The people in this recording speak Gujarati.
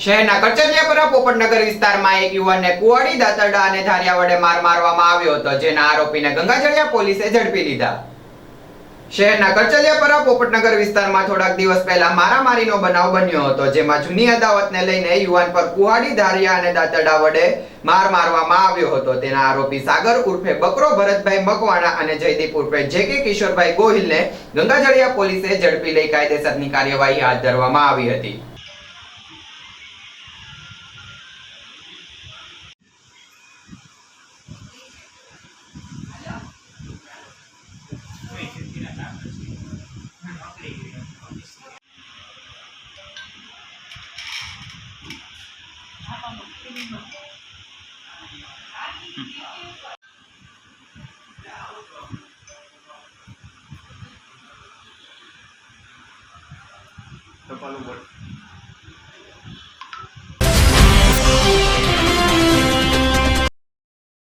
શહેરના કરચલિયાપરા પોપટનગર વિસ્તારમાં એક યુવાનને કુવાડી, દાતરડા અને ધારિયા વડે માર મારવામાં આવ્યો હતો, જેના આરોપીને ગંગાજળિયા પોલીસે ઝડપી લીધા. શહેરના કરચલિયાપરા પોપટનગર વિસ્તારમાં થોડાક દિવસ પહેલા મારામારીનો બનાવ બન્યો હતો, જેમાં જૂની અદાવતને લઈને યુવાન પર કુવાડી, ધારિયા અને દાતરડા વડે માર મારવામાં આવ્યો હતો. તેના આરોપી સાગર ઉર્ફે બકરો ભરતભાઈ મકવાણા અને જયદીપ ઉર્ફે જેકે કિશોરભાઈ ગોહિલને ગંગાજળિયા પોલીસે ઝડપી લઈ કાયદેસરની કાર્યવાહી હાથ ધરવામાં આવી હતી. ટપાલું બોલ.